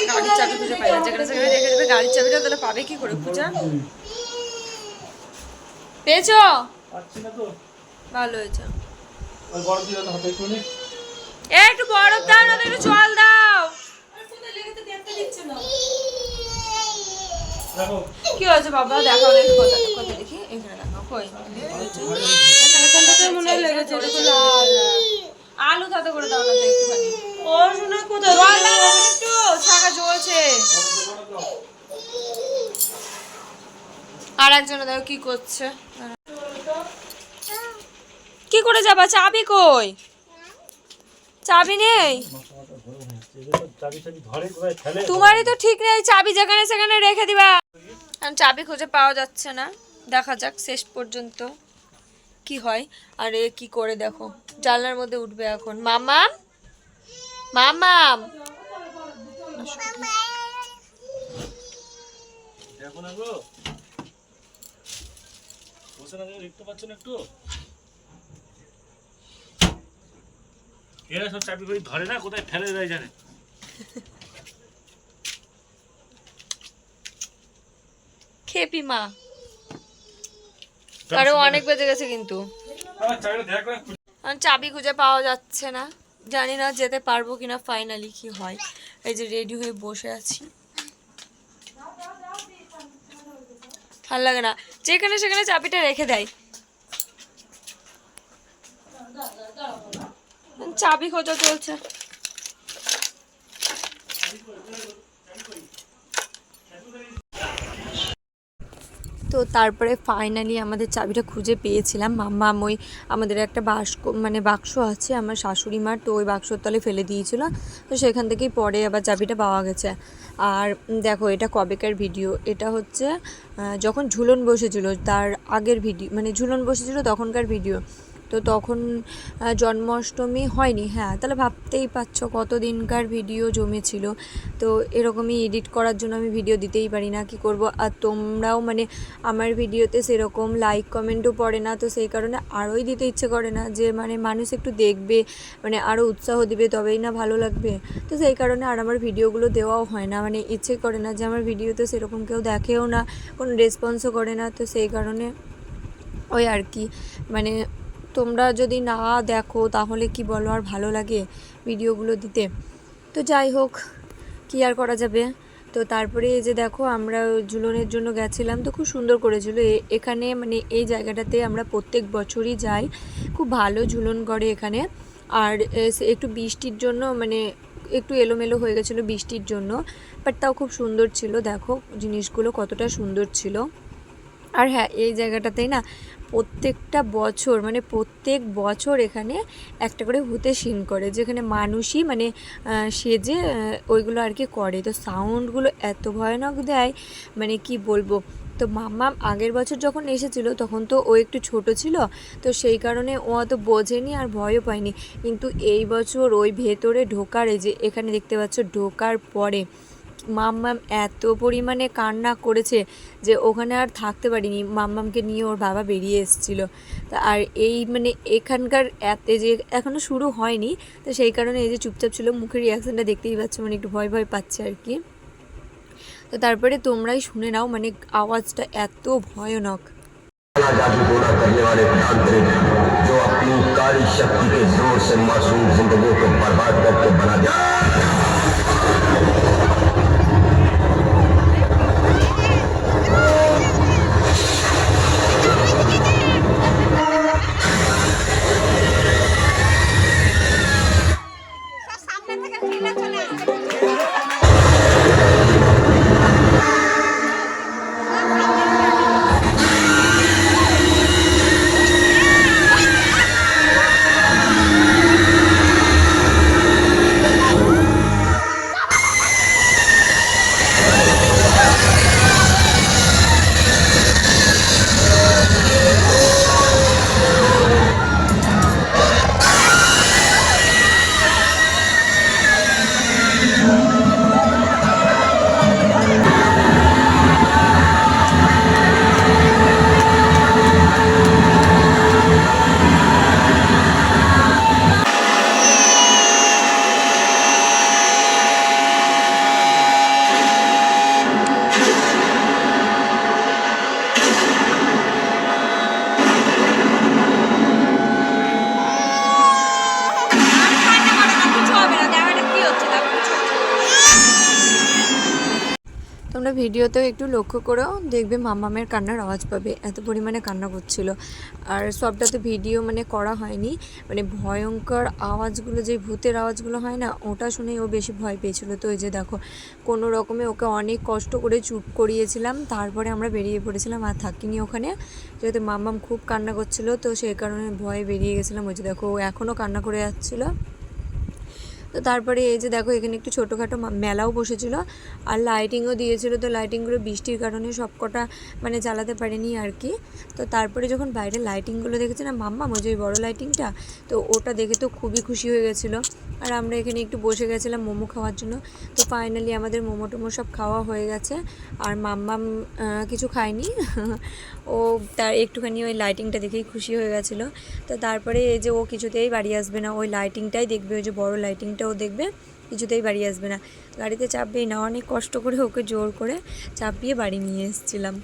গাড়ির চাবি খুঁজে পাই না, যেখানে সেখানে রেখে দেবে গাড়ির চাবিটা, তাহলে পাবে কি করে পূজা? পেয়েছো? ভালো হয়েছে। একটু বরফ দাও না, একটু জল দাও। কি হয়েছে বাবা? দেখাও দেখি কোথায়, কোথায় দেখি, এখানে দেখাও। কই মনে হয় লেগেছে, আলু তাতে করে দাও না তো একটুখানি। ও শোনা কোথায় জল দাও একটু, ছাকা জ্বলছে। আর একজন দেখো কি করছে। কি করে যাবা? চাবি কই? চাবি নেই? তোমারই তো ঠিক নেই, চাবি যেখানে সেখানে রেখে দিবা। চাবি খুঁজে পাওয়া যাচ্ছে না, দেখা যাক শেষ পর্যন্ত কি হয়। আর এ কি করে দেখো, জানলার মধ্যে উঠবে এখন। মামাম মামাম এরা সব চাবি করে ধরে না, কোথায় ফেলে দেয় জানে। খেপি মা, আরো অনেক বেজে গেছে কিন্তু চাবি খুঁজে পাওয়া যাচ্ছে না। জানি না যেতে পারবো কিনা, ফাইনালি কি হয়। এই যে রেডি হয়ে বসে আছি, ভাল লাগে না যেখানে সেখানে চাবিটা রেখে দেয়। চাবি খোঁজা চলছে। তো তারপরে ফাইনালি আমাদের চাবিটা খুঁজে পেয়েছিলাম। মাম্মা ওই আমাদের একটা বাক্স আছে আমার শাশুড়ি মার, তো ওই বাক্সর তলে ফেলে দিয়েছিল, তো সেখান থেকেই পরে আবার চাবিটা পাওয়া গেছে। আর দেখো এটা কবেকার ভিডিও, এটা হচ্ছে যখন ঝুলন বসেছিল তার আগের ভিডিও, মানে ঝুলন বসেছিল তখনকার ভিডিও। তো তখন জন্মাষ্টমী হয়নি, হ্যাঁ, তাহলে ভাবতেই পারছো কত দিনকার ভিডিও জমেছিল। তো এরকমই এডিট করার জন্য আমি ভিডিও দিতেই পারি না, কি করব। আর তোমরাও মানে আমার ভিডিওতে সেরকম লাইক কমেন্টও পড়ে না, তো সেই কারণে আরোই দিতে ইচ্ছে করে না, যে মানে মানুষ একটু দেখবে, মানে আরও উৎসাহ দিবে, তবেই না ভালো লাগবে। তো সেই কারণে আর আমার ভিডিওগুলো দেওয়াও হয় না, মানে ইচ্ছে করে না যে আমার ভিডিওতে সেরকম কেউ দেখেও না, কোনো রেসপন্সও করে না। তো সেই কারণে ওই আর কি, মানে তোমরা যদি না দেখো তাহলে কি বলো আর ভালো লাগে ভিডিওগুলো দিতে। তো যাই হোক, কি আর করা যাবে। তো তারপরে এই যে দেখো আমরা ঝুলনের জন্য গেছিলাম, তো খুব সুন্দর করেছিল এখানে, মানে এই জায়গাটাতে আমরা প্রত্যেক বছরই যাই, খুব ভালো ঝুলন করে এখানে। আর একটু বৃষ্টির জন্য মানে একটু এলোমেলো হয়ে গেছিলো বৃষ্টির জন্য, বাট তাও খুব সুন্দর ছিল। দেখো জিনিসগুলো কতটা সুন্দর ছিল। আর হ্যাঁ, এই জায়গাটাতেই না প্রত্যেক বছর এখানে একটা করে ভূতের সিন করে, যেখানে মানুষই মানে সেজে ওইগুলো আর কি করে। তো সাউন্ডগুলো এত ভয়ানক দেয়, মানে কি বলবো। তো মাম্মা আগের বছর যখন এসেছিল তখন তো ও একটু ছোট ছিল, তো সেই কারণে ও অত বোঝেনি আর ভয়ও পায়নি। কিন্তু এই বছর ওই ভেতরে ঢোকার, এই যে এখানে দেখতে পাচ্ছ ঢোকার পরে মাম্মাম এত পরিমাণে কান্না করেছে যে ওখানে আর থাকতে পারিনি, মাম্মামকে নিয়ে ওর বাবা বেরিয়ে এসেছিলো। তা আর এই মানে এখানকার যে এখনও শুরু হয়নি, তো সেই কারণে এই যে চুপচাপ ছিল, মুখের রিয়াকশানটা দেখতেই পাচ্ছ, মানে একটু ভয় ভয় পাচ্ছে আর কি। তো তারপরে তোমরাই শুনে নাও, মানে আওয়াজটা এত ভয়ানক। जो अपनी कारी शक्ति के जोर से मासूम जिंदगियों को बर्बाद करके बना दिया। তোমরা ভিডিওতেও একটু লক্ষ্য করেও দেখবে মাম্মামের কান্নার আওয়াজ পাবে, এত পরিমাণে কান্না করছিল। আর সবটা তো ভিডিও মানে করা হয়নি, মানে ভয়ঙ্কর আওয়াজগুলো, যে ভূতের আওয়াজগুলো হয় না, ওটা শুনেই ও বেশি ভয় পেয়েছিল। তো এই যে দেখো, কোনো রকমে ওকে অনেক কষ্ট করে চুপ করিয়েছিলাম, তারপরে আমরা বেরিয়ে পড়েছিলাম, আর থাকিনি ওখানে, যেহেতু মাম্মাম খুব কান্না করছিল, তো সেই কারণে ভয়ে বেরিয়ে গেছিলাম। ওই যে দেখো, ও এখনও কান্না করে যাচ্ছিলো। তো তারপরে এই যে দেখো, এখানে একটু ছোটোখাটো মেলাও বসেছিল, আর লাইটিংও দিয়েছিল। তো লাইটিংগুলো বৃষ্টির কারণে সব কটা মানে জ্বালাতে পারিনি আর কি। তো তারপরে যখন বাইরে লাইটিংগুলো দেখেছে না মাম্মাম, ওই যে বড়ো লাইটিংটা, তো ওটা দেখে তো খুবই খুশি হয়ে গেছিলো। আর আমরা এখানে একটু বসে গেছিলাম মোমো খাওয়ার জন্য। তো ফাইনালি আমাদের মোমো টোমো সব খাওয়া হয়ে গেছে, আর মাম্মাম কিছু খায়নি ও তার একটুখানি ওই লাইটিংটা দেখেই খুশি হয়ে গেছিলো। তো তারপরে এই যে ও কিছুতেই বাড়ি আসবে না, ওই লাইটিংটাই দেখবে, ওই যে বড়ো লাইটিংটাও দেখবে, কিছুতেই বাড়ি আসবে না, গাড়িতে চাপবেই না। অনেক কষ্ট করে ওকে জোর করে চাপিয়ে বাড়ি নিয়ে এসেছিলাম।